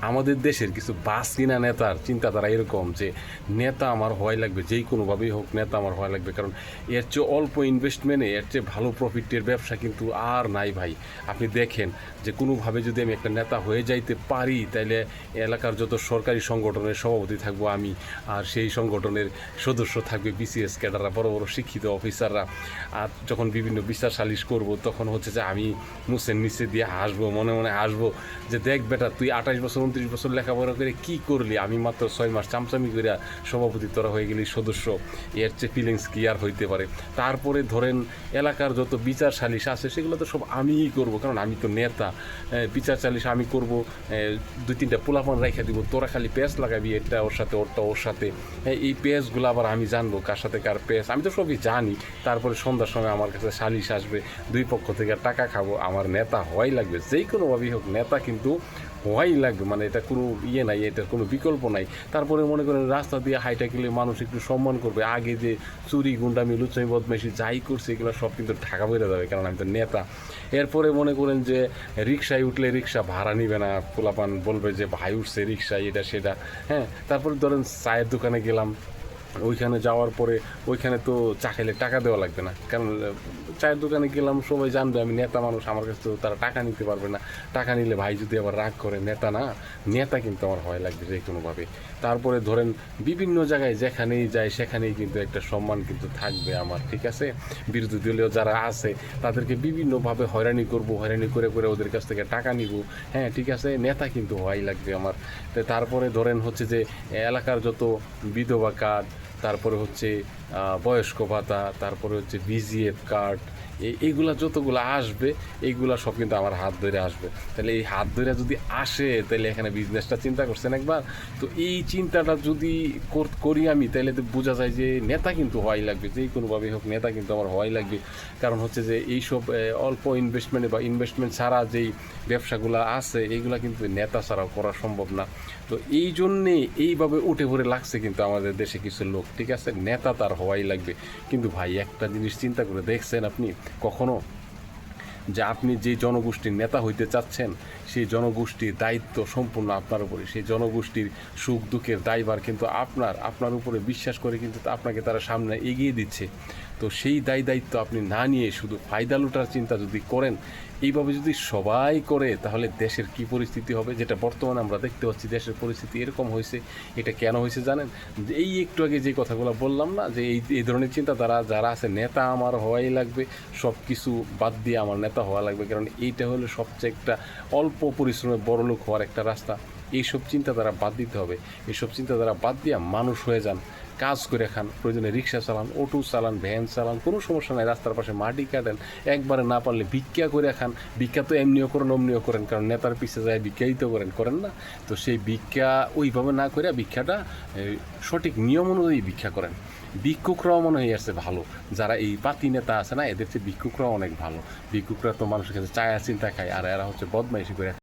আমাদের দেশের কিছু বাস কিনা নেতার চিন্তাধারা এরকম যে নেতা আমার হওয়াই লাগবে, যেই কোনোভাবেই হোক নেতা আমার হওয়া লাগবে, কারণ এর চেয়ে অল্প ইনভেস্টমেন্টে এর চেয়ে ভালো প্রফিটের ব্যবসা কিন্তু আর নাই ভাই। আপনি দেখেন যে কোনোভাবে যদি আমি একটা নেতা হয়ে যাইতে পারি, তাইলে এলাকার যত সরকারি সংগঠনের সভাপতি থাকবো আমি, আর সেই সংগঠনের সদস্য থাকবে বিসিএস ক্যাডাররা, বড় বড় শিক্ষিত অফিসাররা। আর যখন বিভিন্ন বিচার সালিশ করবো, তখন হচ্ছে যে আমি মুসের নিচে দিয়ে হাসবো, মনে মনে হাসবো যে দেখ বেটা, তুই 28 বছর 29 বছর লেখাপড়া করে কি করলি, আমি মাত্র 6 মাস চামচামি করে সভাপতি তোরা হয়ে গেলি সদস্য। এর চেয়ে ফিলিংস কি আর হইতে পারে। তারপরে ধরেন এলাকার যত বিচার সালিশ আছে সেগুলো তো সব আমিই করব, কারণ আমি তো নেতা। বিচার সালিশ আমি করব, 2-3টা পোলাপান রেখে দিব, তোরা খালি পেঁচ লাগাবি, এটা ওর সাথে ওরটা ওর সাথে। এই পেঁচগুলো আবার আমি জানবো কার সাথে কার পেঁচ, আমি তো সবই জানি। তারপরে সন্ধ্যার সময় আমার কাছে সালিশ আসবে, দুই পক্ষ থেকে টাকা খাবো। আমার নেতা হওয়াই লাগবে, যেই কোনোভাবেই হোক নেতা কিন্তু হওয়াই লাগবে, মানে এটা কোনো ইয়ে নাই, এটার কোনো বিকল্প নাই। তারপরে মনে করেন রাস্তা দিয়ে হাইটা গেলে মানুষ একটু সম্মান করবে। আগে যে চুরি গুন্ডামি লুচামি বদমাইশি যাই করছে এগুলো সব কিন্তু ঢাকা বেড়ে যাবে, কারণ আমি তো নেতা। এরপরে মনে করেন যে রিক্সায় উঠলে রিক্সা ভাড়া নিবে না, পোলাপান বলবে যে ভাই উঠছে রিক্সায়, এটা সেটা। হ্যাঁ, তারপরে ধরেন চায়ের দোকানে গেলাম, ওইখানে যাওয়ার পরে ওইখানে তো চা খাইলে টাকা দেওয়া লাগবে না, কারণ চায়ের দোকানে গেলাম সবাই জানবে আমি নেতা মানুষ, আমার কাছে তো তারা টাকা নিতে পারবে না। টাকা নিলে ভাই যদি আবার রাগ করে, নেতা না, নেতা কিন্তু আমার হয় লাগবে যে কোনোভাবে। তারপরে ধরেন বিভিন্ন জায়গায় যেখানেই যাই সেখানেই কিন্তু একটা সম্মান কিন্তু থাকবে আমার, ঠিক আছে। বিরোধী দলীয় যারা আছে তাদেরকে বিভিন্নভাবে হয়রানি করব, হয়রানি করে করে ওদের কাছ থেকে টাকা নিব। হ্যাঁ, ঠিক আছে, নেতা কিন্তু হওয়াই লাগবে আমার। তারপরে ধরেন হচ্ছে যে এলাকার যত বিধবা কার্ড, তারপরে হচ্ছে বয়স্ক ভাতা, তারপরে হচ্ছে বিজিএফ কার্ড, এইগুলা যতগুলো আসবে এইগুলা সব কিন্তু আমার হাত ধরে আসবে। তাহলে এই হাত ধরে যদি আসে, তাহলে এখানে বিজনেসটা চিন্তা করছেন একবার। তো এই চিন্তাটা যদি করি আমি, তাহলে তো বোঝা যায় যে নেতা কিন্তু হওয়াই লাগবে, যেই কোনোভাবেই হোক নেতা কিন্তু আমার হওয়াই লাগবে। কারণ হচ্ছে যে এইসব অল্প ইনভেস্টমেন্টে বা ইনভেস্টমেন্ট ছাড়া যেই ব্যবসাগুলো আছে এইগুলা কিন্তু নেতা ছাড়াও করা সম্ভব না। তো এই জন্যে এইভাবে উঠে পড়ে লাগছে কিন্তু আমাদের দেশে কিছু লোক, ঠিক আছে। নেতা তার হওয়াই লাগবে। কিন্তু ভাই একটা জিনিস চিন্তা করে দেখছেন আপনি কখনো, যে আপনি যে জনগোষ্ঠীর নেতা হইতে চাচ্ছেন সেই জনগোষ্ঠীর দায়িত্ব সম্পূর্ণ আপনার উপরে, সেই জনগোষ্ঠীর সুখ দুঃখের দায়ভার কিন্তু আপনার উপরে বিশ্বাস করে কিন্তু আপনাকে তারা সামনে এগিয়ে দিচ্ছে। তো সেই দায়িত্ব আপনি না নিয়ে শুধু ফায়দা লুটার চিন্তা যদি করেন, এইভাবে যদি সবাই করে, তাহলে দেশের কি পরিস্থিতি হবে, যেটা বর্তমানে আমরা দেখতে পাচ্ছি দেশের পরিস্থিতি এরকম হয়েছে। এটা কেন হয়েছে জানেন? যে এই একটু আগে যে কথাগুলো বললাম না, যে এই ধরনের চিন্তাধারা যারা আছে, নেতা আমার হওয়াই লাগবে, সব কিছু বাদ দিয়ে আমার নেতা হওয়া লাগবে, কারণ এইটা হলো সবচেয়ে একটা অল্প পরিশ্রমে বড়লোক হওয়ার একটা রাস্তা। এইসব চিন্তাধারা বাদ দিতে হবে। এইসব চিন্তাধারা বাদ দিয়ে মানুষ হয়ে যান, কাজ করে খান, প্রয়োজনে রিক্সা চালান, অটো চালান, ভ্যান চালান, কোনো সমস্যা নাই, রাস্তার পাশে মাটি কাটেন, একবারে না পারলে ভিক্ষা করে খান। ভিক্ষা তো এমনিও করেন অমনিও করেন, কারণ নেতার পিছিয়ে যায় ভিক্ষাই তো করেন না। তো সেই ভিক্ষা ওইভাবে না করে ভিক্ষাটা সঠিক নিয়ম অনুযায়ী ভিক্ষা করেন। ভিক্ষুকরাও মনে হয়ে আসছে ভালো, যারা এই পাতি নেতা আছে না, এদের চেয়ে ভিক্ষুকরাও অনেক ভালো। ভিক্ষুকরা তো মানুষের কাছে চায়া চিন্তা খায়, আর এরা হচ্ছে বদমাইশি করে